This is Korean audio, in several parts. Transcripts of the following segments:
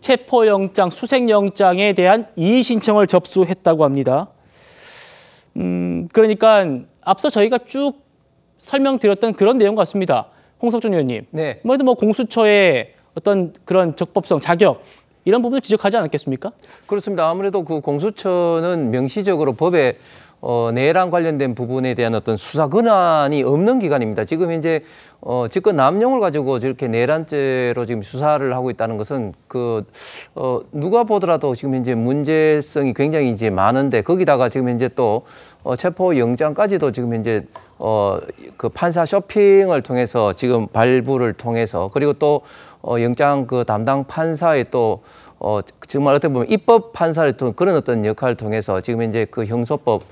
체포영장, 수색영장에 대한 이의 신청을 접수했다고 합니다. 그러니까 앞서 저희가 쭉 설명드렸던 그런 내용 같습니다. 홍석준 의원님. 네. 뭐 공수처의 어떤 그런 적법성, 자격 이런 부분을 지적하지 않았겠습니까? 그렇습니다. 아무래도 그 공수처는 명시적으로 법에 내란 관련된 부분에 대한 어떤 수사 권한이 없는 기관입니다. 지금 현재 직권 남용을 가지고 저렇게 내란죄로 지금 수사를 하고 있다는 것은 누가 보더라도 지금 현재 문제성이 굉장히 이제 많은데 거기다가 지금 현재 또 체포 영장까지도 지금 현재 그 판사 쇼핑을 통해서 지금 발부를 통해서 그리고 또 영장 그 담당 판사의 또 정말 어떻게 보면 입법 판사를 또 그런 어떤 역할을 통해서 지금 현재 그 형사소송법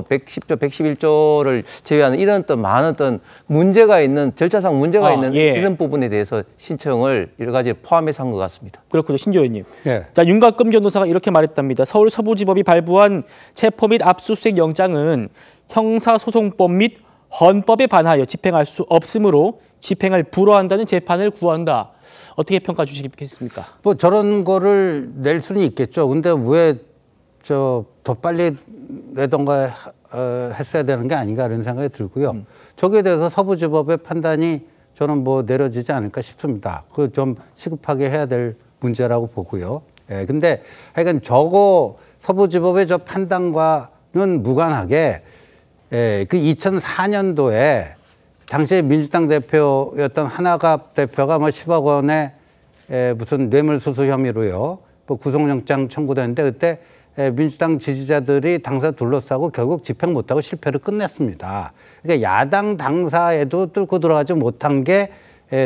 110조, 111조를 제외하는 이런 어떤 많은 어떤 문제가 있는 절차상 문제가 있는 예. 이런 부분에 대해서 신청을 여러 가지 포함해서 한 것 같습니다. 그렇군요, 신조 의원님. 예. 자, 윤곽금 변호사가 이렇게 말했답니다. 서울 서부지법이 발부한 체포 및 압수수색 영장은 형사소송법 및 헌법에 반하여 집행할 수 없으므로 집행을 불허한다는 재판을 구한다. 어떻게 평가 주시겠습니까? 뭐 저런 거를 낼 수는 있겠죠. 근데 왜 더 빨리 내던가 했어야 되는 게 아닌가 이런 생각이 들고요. 저기에 대해서 서부지법의 판단이 저는 뭐 내려지지 않을까 싶습니다. 그 좀 시급하게 해야 될 문제라고 보고요. 예, 근데 하여간 저거 서부지법의 저 판단과는 무관하게 그 2004년도에 당시에 민주당 대표였던 하나갑 대표가 뭐 10억 원의 무슨 뇌물수수 혐의로요. 뭐 구속영장 청구됐는데 그때 민주당 지지자들이 당사 둘러싸고 결국 집행 못하고 실패를 끝냈습니다. 그러니까 야당 당사에도 뚫고 들어가지 못한 게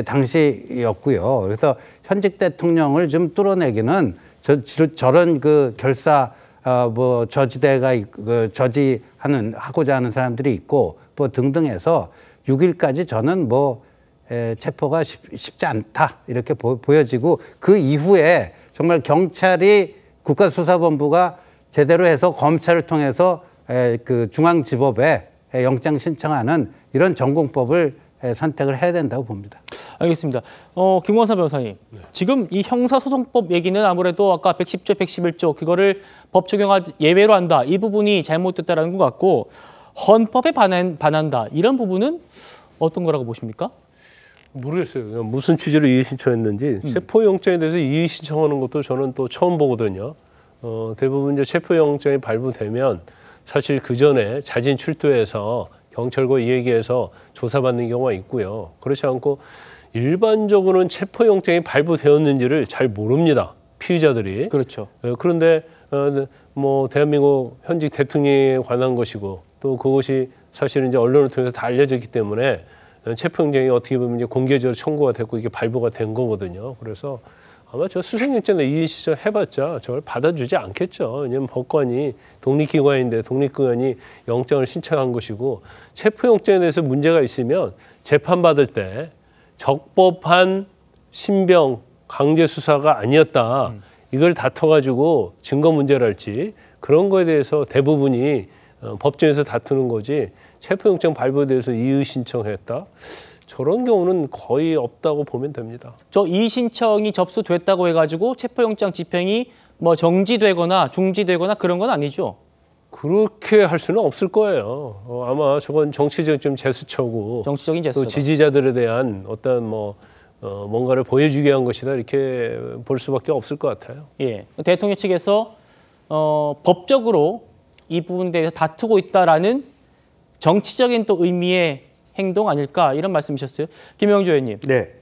당시였고요. 그래서 현직 대통령을 좀 뚫어내기는 저런 그 결사 뭐 저지대가 하고자 하는 사람들이 있고 뭐 등등해서 6일까지 저는 뭐 체포가 쉽지 않다 이렇게 보여지고 그 이후에 정말 경찰이 국가수사본부가 제대로 해서 검찰을 통해서 그 중앙지법에 영장 신청하는 이런 전공법을 선택을 해야 된다고 봅니다. 알겠습니다. 김광삼 변호사님, 지금 이 형사소송법 얘기는 아무래도 아까 110조, 111조 그거를 법 적용하지 예외로 한다. 이 부분이 잘못됐다라는 것 같고 헌법에 반한다. 이런 부분은 어떤 거라고 보십니까? 모르겠어요. 무슨 취지로 이의 신청했는지 체포영장에 대해서 이의 신청하는 것도 저는 또 처음 보거든요. 대부분 이제 체포영장이 발부되면 사실 그 전에 자진 출두해서 경찰과 얘기해서 조사받는 경우가 있고요. 그렇지 않고 일반적으로는 체포영장이 발부되었는지를 잘 모릅니다. 피의자들이. 그렇죠. 그런데 뭐 대한민국 현직 대통령에 관한 것이고 또 그것이 사실은 이제 언론을 통해서 다 알려졌기 때문에 체포영장이 어떻게 보면 이제 공개적으로 청구가 됐고 이게 발부가 된 거거든요. 그래서 아마 저 수색영장에 이의 신청해봤자 저걸 받아주지 않겠죠. 왜냐하면 법관이 독립기관인데 독립기관이 영장을 신청한 것이고 체포영장에 대해서 문제가 있으면 재판받을 때 적법한 신병 강제 수사가 아니었다. 이걸 다퉈가지고 증거 문제랄지 그런 거에 대해서 대부분이 법정에서 다투는 거지 체포영장 발부에 대해서 이의 신청했다. 저런 경우는 거의 없다고 보면 됩니다. 저 이의 신청이 접수됐다고 해가지고 체포영장 집행이 뭐 정지되거나 중지되거나 그런 건 아니죠? 그렇게 할 수는 없을 거예요. 아마 저건 정치적 좀 제스처고 정치적인 제스처. 또 지지자들에 대한 어떤 뭔가를 보여주기 위한 것이다 이렇게 볼 수밖에 없을 것 같아요. 예, 대통령 측에서 법적으로 이 부분에 대해서 다투고 있다라는 정치적인 또 의미의 행동 아닐까 이런 말씀이셨어요. 김영주 의원님. 네.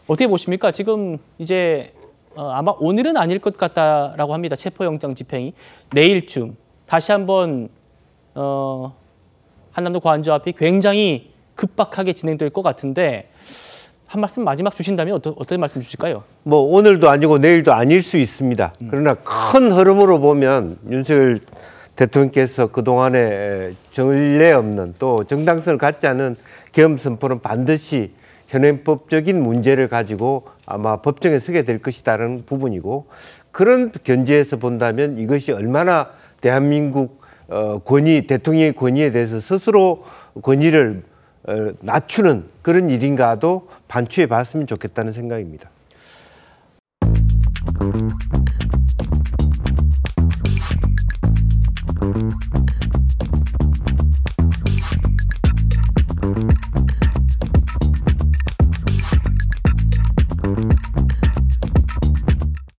어떻게 보십니까? 지금 이제 아마 오늘은 아닐 것 같다라고 합니다. 체포영장 집행이 내일쯤 다시 한번 한남도 관저 앞이 굉장히 급박하게 진행될 것 같은데 한 말씀 마지막 주신다면 어떤 말씀 주실까요? 뭐 오늘도 아니고 내일도 아닐 수 있습니다. 그러나 큰 흐름으로 보면 윤석열 대통령께서 그동안에 전례 없는 또 정당성을 갖지 않은 계엄 선포는 반드시 현행법적인 문제를 가지고 아마 법정에 서게 될 것이라는 부분이고 그런 견지에서 본다면 이것이 얼마나 대한민국 대통령의 권위에 대해서 스스로 권위를 낮추는 그런 일인가도 반추해 봤으면 좋겠다는 생각입니다. 네.